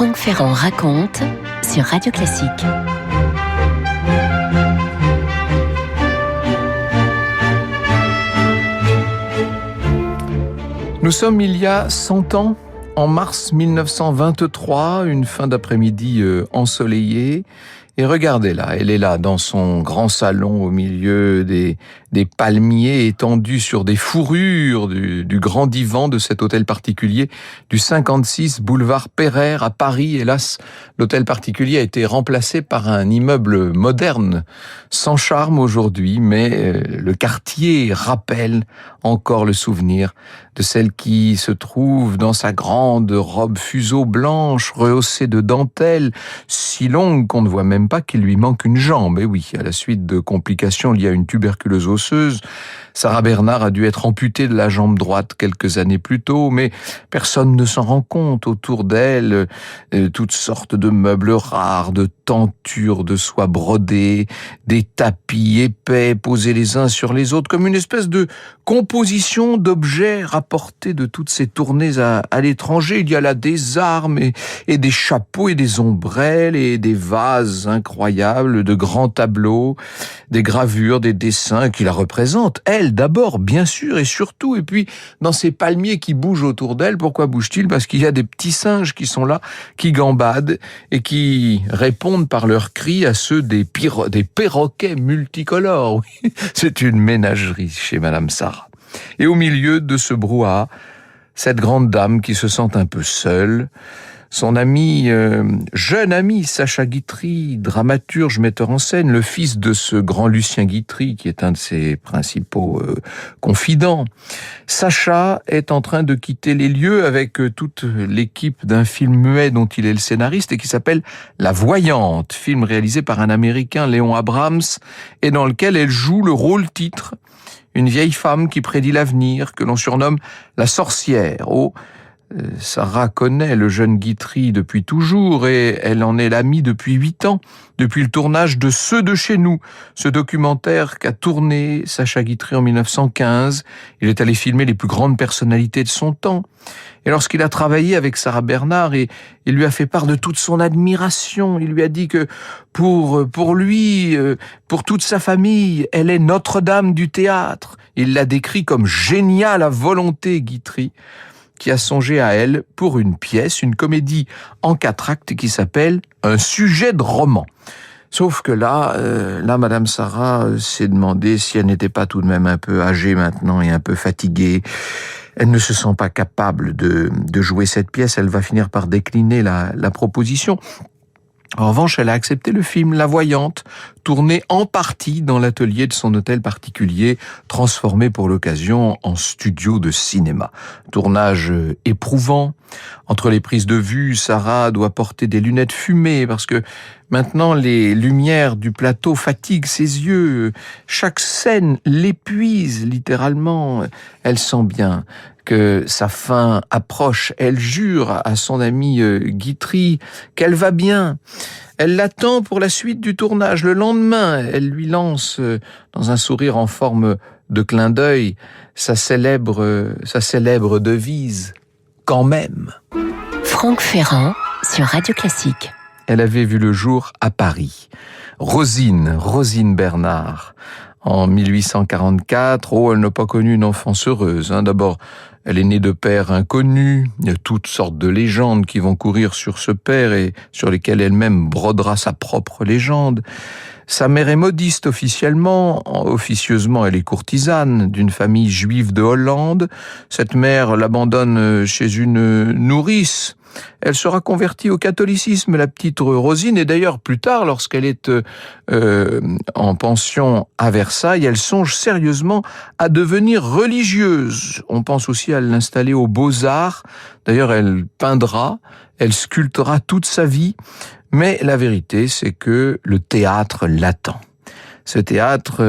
Franck Ferrand raconte sur Radio Classique. Nous sommes il y a 100 ans, en mars 1923, une fin d'après-midi ensoleillée. Et regardez là, elle est là dans son grand salon au milieu des palmiers étendus sur des fourrures du grand divan de cet hôtel particulier du 56 boulevard Pereire à Paris. Hélas, l'hôtel particulier a été remplacé par un immeuble moderne, sans charme aujourd'hui, mais le quartier rappelle encore le souvenir de celle qui se trouve dans sa grande robe fuseau blanche, rehaussée de dentelle, si longue qu'on ne voit même pas qu'il lui manque une jambe. Et oui, à la suite de complications liées à une tuberculose osseuse, Sarah Bernard a dû être amputée de la jambe droite quelques années plus tôt, mais personne ne s'en rend compte. Autour d'elle, toutes sortes de meubles rares, de tentures de soie brodée, des tapis épais posés les uns sur les autres, comme une espèce de composition d'objets rapportés de toutes ces tournées à l'étranger. Il y a là des armes et des chapeaux et des ombrelles et des vases incroyables, de grands tableaux, des gravures, des dessins qui la représentent. Elle, d'abord, bien sûr, et surtout, et puis dans ces palmiers qui bougent autour d'elle. Pourquoi bougent-ils ? Parce qu'il y a des petits singes qui sont là, qui gambadent et qui répondent par leurs cris à ceux des perroquets multicolores. Oui, c'est une ménagerie chez Madame Sarah. Et au milieu de ce brouhaha, cette grande dame qui se sent un peu seule, son ami, jeune ami, Sacha Guitry, dramaturge, metteur en scène, le fils de ce grand Lucien Guitry, qui est un de ses principaux confidents. Sacha est en train de quitter les lieux avec toute l'équipe d'un film muet dont il est le scénariste et qui s'appelle La Voyante, film réalisé par un Américain, Léon Abrams, et dans lequel elle joue le rôle titre, une vieille femme qui prédit l'avenir, que l'on surnomme la sorcière. Sarah connaît le jeune Guitry depuis toujours et elle en est l'amie depuis 8 ans, depuis le tournage de Ceux de chez nous, ce documentaire qu'a tourné Sacha Guitry en 1915. Il est allé filmer les plus grandes personnalités de son temps. Et lorsqu'il a travaillé avec Sarah Bernard, il lui a fait part de toute son admiration. Il lui a dit que pour lui, pour toute sa famille, elle est Notre-Dame du théâtre. Il l'a décrit comme géniale à volonté, Guitry, qui a songé à elle pour une pièce, une comédie en 4 actes qui s'appelle Un sujet de roman. Sauf que là, Madame Sarah s'est demandé si elle n'était pas tout de même un peu âgée maintenant et un peu fatiguée. Elle ne se sent pas capable de jouer cette pièce. Elle va finir par décliner la proposition. En revanche, elle a accepté le film La Voyante, tourné en partie dans l'atelier de son hôtel particulier, transformé pour l'occasion en studio de cinéma. Tournage éprouvant. Entre les prises de vue, Sarah doit porter des lunettes fumées parce que maintenant les lumières du plateau fatiguent ses yeux. Chaque scène l'épuise littéralement. Elle sent bien que sa fin approche. Elle jure à son ami Guitry qu'elle va bien. Elle l'attend pour la suite du tournage. Le lendemain, elle lui lance, dans un sourire en forme de clin d'œil, sa célèbre devise « Quand même ». Franck Ferrand sur Radio Classique. Elle avait vu le jour à Paris. Rosine Bernard. En 1844, elle n'a pas connu une enfance heureuse. D'abord, elle est née de père inconnu. Il y a toutes sortes de légendes qui vont courir sur ce père et sur lesquelles elle-même brodera sa propre légende. Sa mère est modiste officiellement, officieusement elle est courtisane d'une famille juive de Hollande. Cette mère l'abandonne chez une nourrice. Elle sera convertie au catholicisme, la petite Rosine, et d'ailleurs plus tard, lorsqu'elle est en pension à Versailles, elle songe sérieusement à devenir religieuse. On pense aussi à l'installer aux Beaux-Arts. D'ailleurs, elle peindra, elle sculptera toute sa vie, mais la vérité, c'est que le théâtre l'attend. Ce théâtre,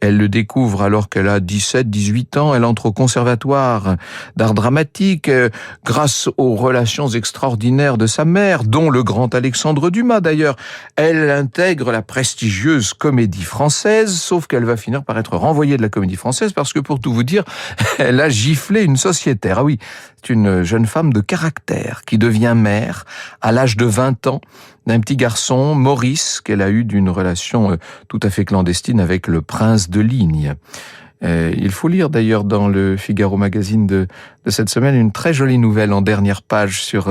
elle le découvre alors qu'elle a 17-18 ans. Elle entre au conservatoire d'art dramatique grâce aux relations extraordinaires de sa mère, dont le grand Alexandre Dumas d'ailleurs. Elle intègre la prestigieuse Comédie Française, sauf qu'elle va finir par être renvoyée de la Comédie Française parce que, pour tout vous dire, elle a giflé une sociétaire. Ah oui, c'est une jeune femme de caractère qui devient mère à l'âge de 20 ans, d'un petit garçon, Maurice, qu'elle a eu d'une relation tout à fait clandestine avec le prince de Ligne. Il faut lire d'ailleurs dans le Figaro Magazine de cette semaine une très jolie nouvelle en dernière page sur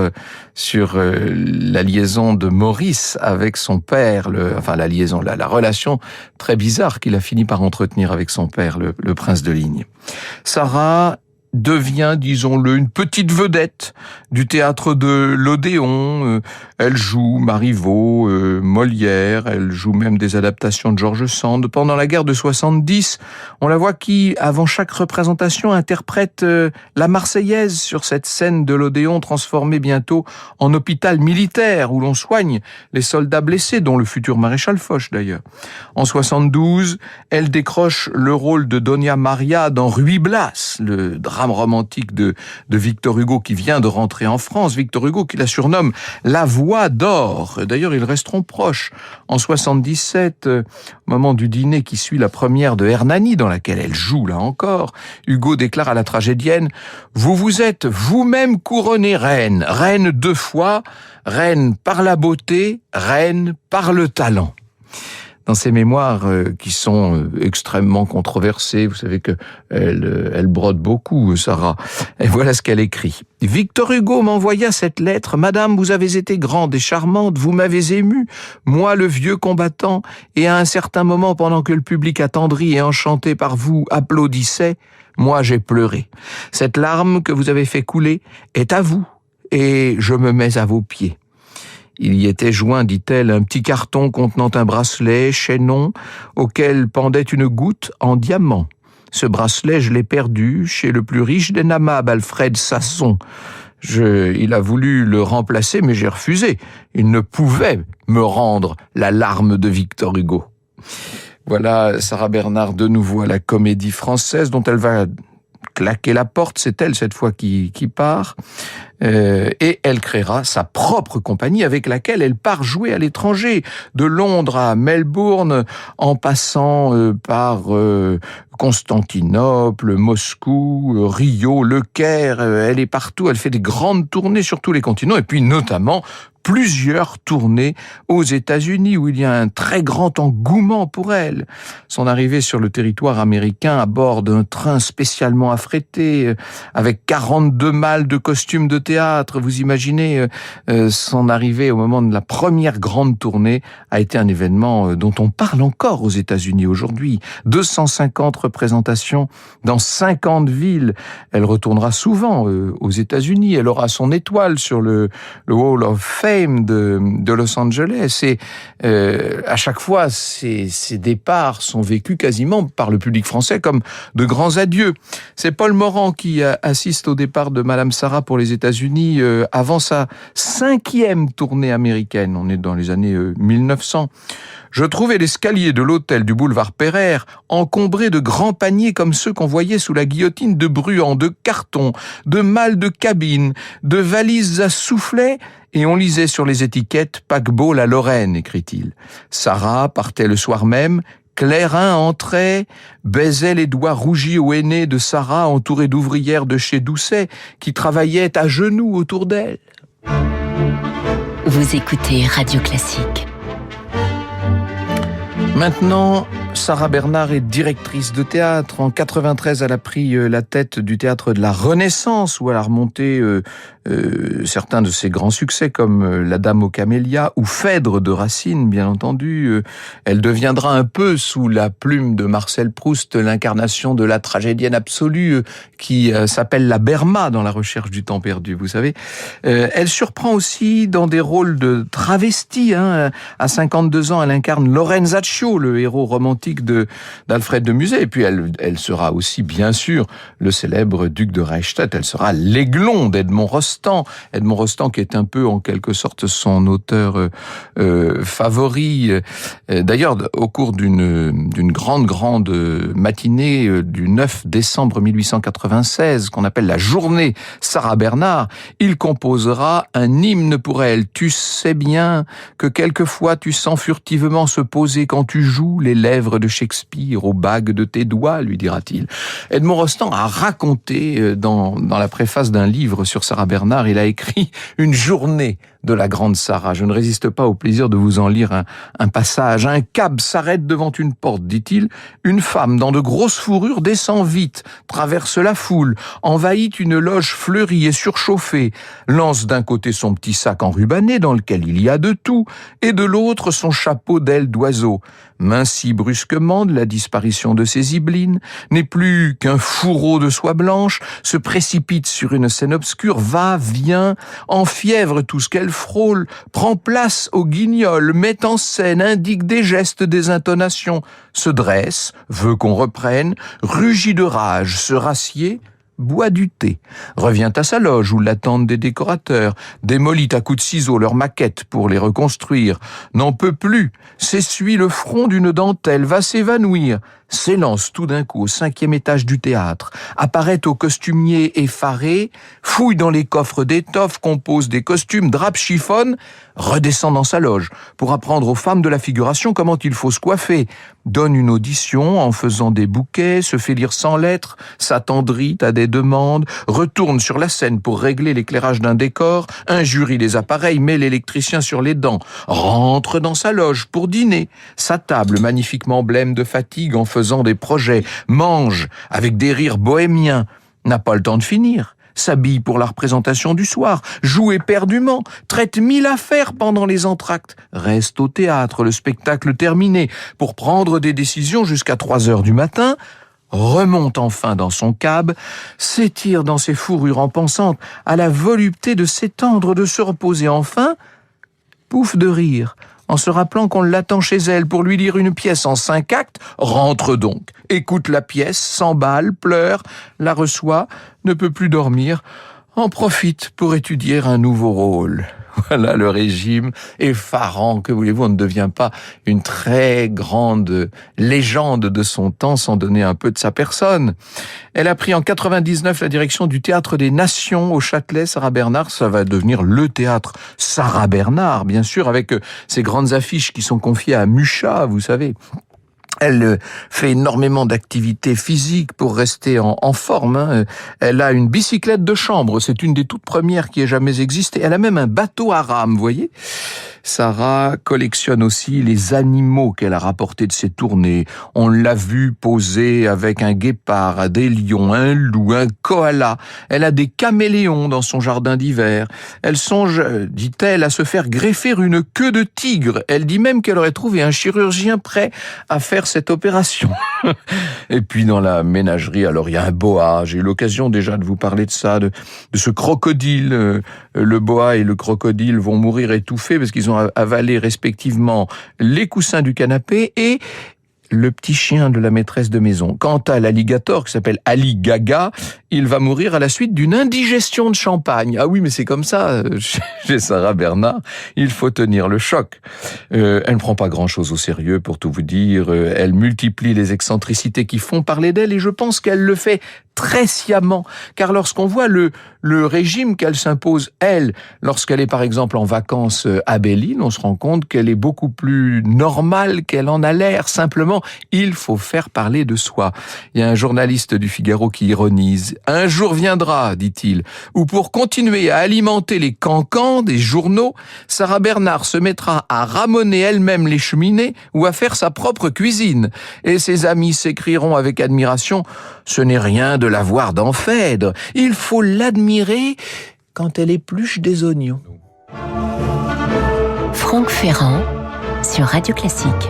la liaison de Maurice avec son père, la relation très bizarre qu'il a fini par entretenir avec son père, le prince de Ligne. Sarah devient, disons-le, une petite vedette du théâtre de l'Odéon. Elle joue Marivaux, Molière, elle joue même des adaptations de George Sand. Pendant la guerre de 70, on la voit qui, avant chaque représentation, interprète la Marseillaise sur cette scène de l'Odéon transformée bientôt en hôpital militaire où l'on soigne les soldats blessés, dont le futur maréchal Foch d'ailleurs. En 72, elle décroche le rôle de Doña Maria dans Ruy Blas, le drame romantique de Victor Hugo qui vient de rentrer en France. Victor Hugo qui la surnomme la voix d'or. D'ailleurs, ils resteront proches. En 77, au moment du dîner qui suit la première de Hernani, dans laquelle elle joue là encore, Hugo déclare à la tragédienne « Vous vous êtes vous-même couronnée reine, reine 2 fois, reine par la beauté, reine par le talent ». Dans ses mémoires qui sont extrêmement controversées, vous savez que elle brode beaucoup, Sarah. Et voilà ce qu'elle écrit. Victor Hugo m'envoya cette lettre. Madame, vous avez été grande et charmante, vous m'avez ému, moi le vieux combattant, et à un certain moment, pendant que le public attendri et enchanté par vous applaudissait, moi j'ai pleuré. Cette larme que vous avez fait couler est à vous, et je me mets à vos pieds. Il y était joint, dit-elle, un petit carton contenant un bracelet, chaînon, auquel pendait une goutte en diamant. Ce bracelet, je l'ai perdu chez le plus riche des Namab, Alfred Sasson. Il a voulu le remplacer, mais j'ai refusé. Il ne pouvait me rendre la larme de Victor Hugo. Voilà Sarah Bernard de nouveau à la Comédie Française, dont elle va claquer la porte, c'est elle cette fois qui part, et elle créera sa propre compagnie avec laquelle elle part jouer à l'étranger, de Londres à Melbourne, en passant par Constantinople, Moscou, Rio, Le Caire, elle est partout, elle fait des grandes tournées sur tous les continents, et puis notamment plusieurs tournées aux États-Unis où il y a un très grand engouement pour elle. Son arrivée sur le territoire américain à bord d'un train spécialement affrété avec 42 malles de costumes de théâtre, vous imaginez son arrivée au moment de la première grande tournée a été un événement dont on parle encore aux États-Unis aujourd'hui. 250 représentations dans 50 villes. Elle retournera souvent aux États-Unis. Elle aura son étoile sur le Hall of Fame de Los Angeles, et à chaque fois ces départs sont vécus quasiment par le public français comme de grands adieux. C'est Paul Morand qui assiste au départ de Madame Sarah pour les États-Unis avant sa 5e tournée américaine. On est dans les années 1900. Je trouvais l'escalier de l'hôtel du boulevard Pereire encombré de grands paniers comme ceux qu'on voyait sous la guillotine de Bruant, de cartons, de malles de cabine, de valises à soufflets, et on lisait sur les étiquettes « Paquebot la Lorraine », écrit-il. Sarah partait le soir même, Clairin entrait, baisait les doigts rougis au henné de Sarah, entourée d'ouvrières de chez Doucet, qui travaillaient à genoux autour d'elle. Vous écoutez Radio Classique. Maintenant, Sarah Bernard est directrice de théâtre. En 93, elle a pris la tête du théâtre de la Renaissance, où elle a remonté certains de ses grands succès, comme La Dame aux Camélias ou Phèdre de Racine, bien entendu. Elle deviendra un peu, sous la plume de Marcel Proust, l'incarnation de la tragédienne absolue qui s'appelle la Berma dans La Recherche du temps perdu, vous savez. Elle surprend aussi dans des rôles de travestie. À 52 ans, elle incarne Lorenzaccio, le héros romantique d'Alfred de Musset. Et puis elle sera aussi, bien sûr, le célèbre duc de Reichstadt. Elle sera l'Aiglon d'Edmond Rostand. Edmond Rostand qui est un peu, en quelque sorte, son auteur favori. D'ailleurs, au cours d'une grande matinée du 9 décembre 1896, qu'on appelle la journée Sarah Bernard, il composera un hymne pour elle. Tu sais bien que quelquefois tu sens furtivement se poser quand tu joues les lèvres de Shakespeare aux bagues de tes doigts, lui dira-t-il. Edmond Rostand a raconté dans la préface d'un livre sur Sarah Bernard, il a écrit « Une journée de la grande Sarah. Je ne résiste pas au plaisir de vous en lire un passage. Un cab s'arrête devant une porte, dit-il. Une femme dans de grosses fourrures descend vite, traverse la foule, envahit une loge fleurie et surchauffée, lance d'un côté son petit sac enrubanné dans lequel il y a de tout, et de l'autre son chapeau d'aile d'oiseau. Mincit brusquement de la disparition de ses zibelines, n'est plus qu'un fourreau de soie blanche, se précipite sur une scène obscure, va, vient, enfièvre tout ce qu'elle frôle, prend place au guignol, met en scène, indique des gestes, des intonations, se dresse, veut qu'on reprenne, rugit de rage, se rassied, boit du thé, revient à sa loge où l'attendent des décorateurs, démolit à coups de ciseaux leurs maquettes pour les reconstruire, n'en peut plus, s'essuie le front d'une dentelle, va s'évanouir, s'élance tout d'un coup au 5e étage du théâtre, apparaît au costumier effaré, fouille dans les coffres d'étoffes, compose des costumes, drape, chiffonne, redescend dans sa loge pour apprendre aux femmes de la figuration comment il faut se coiffer, donne une audition en faisant des bouquets, se fait lire sans lettres, s'attendrit à des demandes, retourne sur la scène pour régler l'éclairage d'un décor, injurie les appareils, met l'électricien sur les dents, rentre dans sa loge pour dîner, s'attable magnifiquement blême de fatigue en faisant des projets, mange avec des rires bohémiens, n'a pas le temps de finir, s'habille pour la représentation du soir, joue éperdument, traite 1000 affaires pendant les entr'actes, reste au théâtre, le spectacle terminé, pour prendre des décisions jusqu'à 3h du matin, remonte enfin dans son cab, s'étire dans ses fourrures en pensant à la volupté de s'étendre, de se reposer enfin, pouffe de rire, en se rappelant qu'on l'attend chez elle pour lui lire une pièce en 5 actes, rentre donc, écoute la pièce, s'emballe, pleure, la reçoit, ne peut plus dormir, en profite pour étudier un nouveau rôle. Voilà le régime effarant, que voulez-vous, on ne devient pas une très grande légende de son temps sans donner un peu de sa personne. Elle a pris en 99 la direction du Théâtre des Nations au Châtelet, Sarah Bernard. Ça va devenir le théâtre Sarah Bernard, bien sûr, avec ces grandes affiches qui sont confiées à Mucha, vous savez. Elle fait énormément d'activités physiques pour rester en forme. Elle a une bicyclette de chambre, c'est une des toutes premières qui ait jamais existé. Elle a même un bateau à rame, vous voyez. Sarah collectionne aussi les animaux qu'elle a rapportés de ses tournées. On l'a vu poser avec un guépard, des lions, un loup, un koala. Elle a des caméléons dans son jardin d'hiver. Elle songe, dit-elle, à se faire greffer une queue de tigre. Elle dit même qu'elle aurait trouvé un chirurgien prêt à faire cette opération. Et puis dans la ménagerie, alors il y a un boa. J'ai eu l'occasion déjà de vous parler de ça, de ce crocodile. Le boa et le crocodile vont mourir étouffés parce qu'ils ont avalé respectivement les coussins du canapé et le petit chien de la maîtresse de maison. Quant à l'alligator, qui s'appelle Ali Gaga, il va mourir à la suite d'une indigestion de champagne. Ah oui, mais c'est comme ça, chez Sarah Bernard, il faut tenir le choc. Elle ne prend pas grand-chose au sérieux, pour tout vous dire. Elle multiplie les excentricités qui font parler d'elle, et je pense qu'elle le fait très sciemment, car lorsqu'on voit le régime qu'elle s'impose, elle, lorsqu'elle est par exemple en vacances à Belle-Île, on se rend compte qu'elle est beaucoup plus normale qu'elle en a l'air. Simplement, il faut faire parler de soi. Il y a un journaliste du Figaro qui ironise. « Un jour viendra, dit-il, où pour continuer à alimenter les cancans des journaux, Sarah Bernard se mettra à ramoner elle-même les cheminées ou à faire sa propre cuisine. Et ses amis s'écrieront avec admiration « Ce n'est rien de la voir dans Phèdre. Il faut l'admirer quand elle épluche des oignons. » Franck Ferrand sur Radio Classique.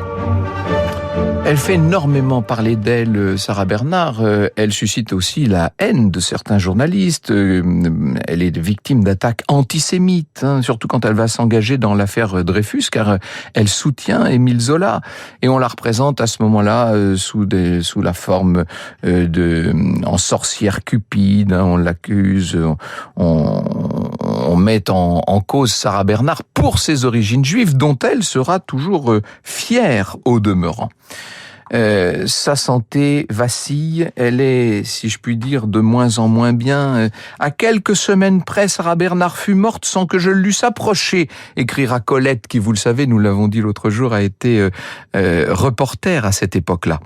Elle fait énormément parler d'elle, Sarah Bernard. Elle suscite aussi la haine de certains journalistes. Elle est victime d'attaques antisémites, surtout quand elle va s'engager dans l'affaire Dreyfus, car elle soutient Émile Zola. Et on la représente à ce moment-là sous la forme en sorcière cupide. On l'accuse, on met en cause Sarah Bernard pour ses origines juives, dont elle sera toujours fière au demeurant. Sa santé vacille, elle est, si je puis dire, de moins en moins bien. À quelques semaines près, Sarah Bernhardt fut morte sans que je l'eusse approchée, écrira Colette, qui, vous le savez, nous l'avons dit l'autre jour, a été reporter à cette époque-là.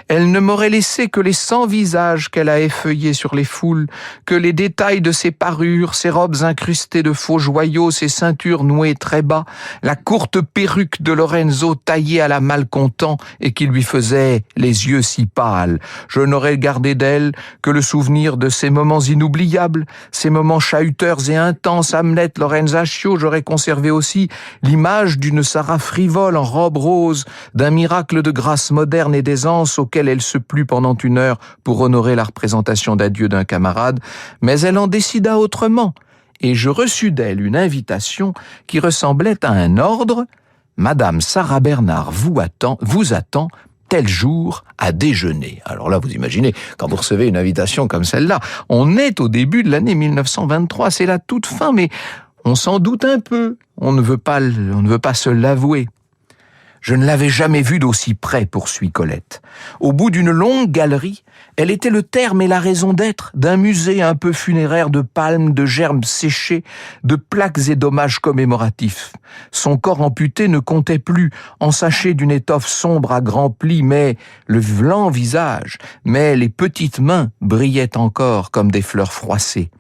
Elle ne m'aurait laissé que les 100 visages qu'elle a effeuillés sur les foules, que les détails de ses parures, ses robes incrustées de faux joyaux, ses ceintures nouées très bas, la courte perruque de Lorenzo taillée à la Malcontent et qui lui faisait les yeux si pâles. Je n'aurais gardé d'elle que le souvenir de ces moments inoubliables, ces moments chahuteurs et intenses. Hamlet, Lorenzaccio, j'aurais conservé aussi l'image d'une Sarah frivole en robe rose, d'un miracle de grâce moderne et d'aisance auquel elle se plut pendant 1 heure pour honorer la représentation d'adieu d'un camarade, mais elle en décida autrement, et je reçus d'elle une invitation qui ressemblait à un ordre. Madame Sarah Bernhardt vous attend tel jour à déjeuner. Alors là, vous imaginez, quand vous recevez une invitation comme celle-là, on est au début de l'année 1923, c'est la toute fin, mais on s'en doute un peu. On ne veut pas se l'avouer. Je ne l'avais jamais vue d'aussi près, poursuit Colette. Au bout d'une longue galerie, elle était le terme et la raison d'être d'un musée un peu funéraire de palmes, de gerbes séchées, de plaques et d'hommages commémoratifs. Son corps amputé ne comptait plus, ensaché d'une étoffe sombre à grands plis, mais le blanc visage, mais les petites mains brillaient encore comme des fleurs froissées.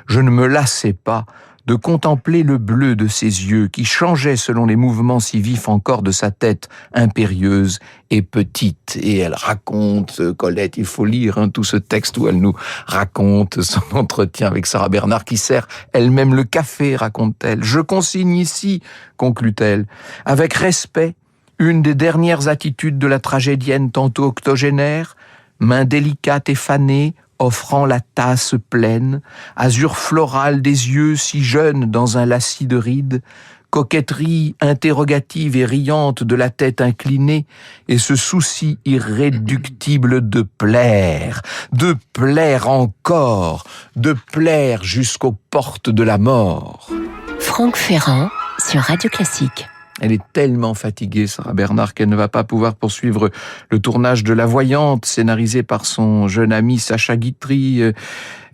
Je ne me lassais pas de contempler le bleu de ses yeux qui changeait selon les mouvements si vifs encore de sa tête impérieuse et petite. Et elle raconte, Colette, il faut lire tout ce texte où elle nous raconte son entretien avec Sarah Bernhardt qui sert elle-même le café, raconte-t-elle. Je consigne ici, conclut-elle, avec respect, une des dernières attitudes de la tragédienne tantôt octogénaire, main délicate et fanée, offrant la tasse pleine, azur floral des yeux si jeunes dans un lacis de rides, coquetterie interrogative et riante de la tête inclinée, et ce souci irréductible de plaire encore, de plaire jusqu'aux portes de la mort. Franck Ferrand sur Radio Classique. Elle est tellement fatiguée, Sarah Bernhardt, qu'elle ne va pas pouvoir poursuivre le tournage de La Voyante, scénarisé par son jeune ami Sacha Guitry.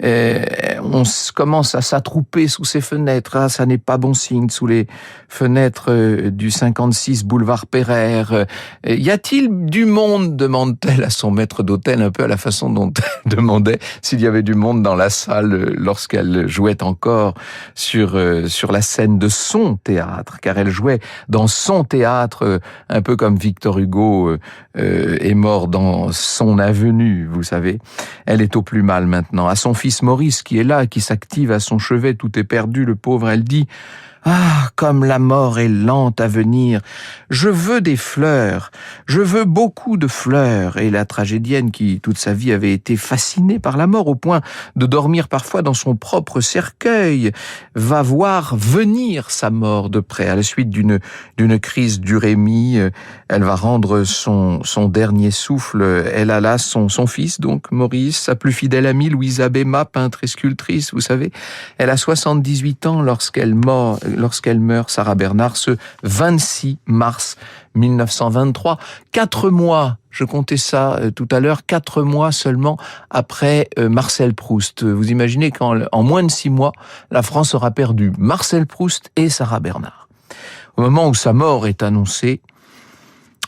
On commence à s'attrouper sous ses fenêtres. Ça n'est pas bon signe, sous les fenêtres du 56 boulevard Pereire. Y a-t-il du monde, demande-t-elle à son maître d'hôtel, un peu à la façon dont elle demandait s'il y avait du monde dans la salle lorsqu'elle jouait encore sur la scène de son théâtre, car elle jouait dans son théâtre, un peu comme Victor Hugo est mort dans son avenue, vous savez. Elle est au plus mal maintenant. À son fils Maurice qui est là, qui s'active à son chevet, tout est perdu, le pauvre, elle dit « Ah, comme la mort est lente à venir. Je veux des fleurs. Je veux beaucoup de fleurs. » Et la tragédienne, qui toute sa vie avait été fascinée par la mort au point de dormir parfois dans son propre cercueil, va voir venir sa mort de près. À la suite d'une crise d'urémie, elle va rendre son dernier souffle. Elle a là son fils, donc Maurice, sa plus fidèle amie, Louisa Béma, peintre et sculptrice, vous savez. Elle a 78 ans lorsqu'elle meurt, Sarah Bernhardt, ce 26 mars 1923. 4 mois, je comptais ça tout à l'heure, 4 mois seulement après Marcel Proust. Vous imaginez qu'en moins de 6 mois, la France aura perdu Marcel Proust et Sarah Bernhardt. Au moment où sa mort est annoncée,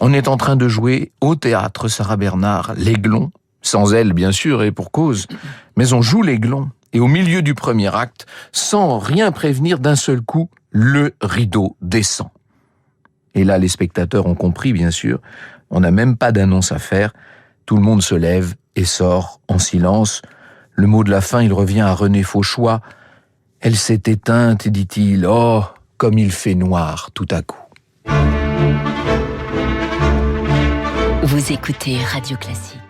on est en train de jouer au théâtre Sarah Bernhardt, l'Aiglon, sans elle bien sûr et pour cause, mais on joue l'Aiglon. Et au milieu du premier acte, sans rien prévenir, d'un seul coup, le rideau descend. Et là, les spectateurs ont compris, bien sûr, on n'a même pas d'annonce à faire. Tout le monde se lève et sort en silence. Le mot de la fin, il revient à René Fauchois. Elle s'est éteinte, dit-il. Oh, comme il fait noir tout à coup. Vous écoutez Radio Classique.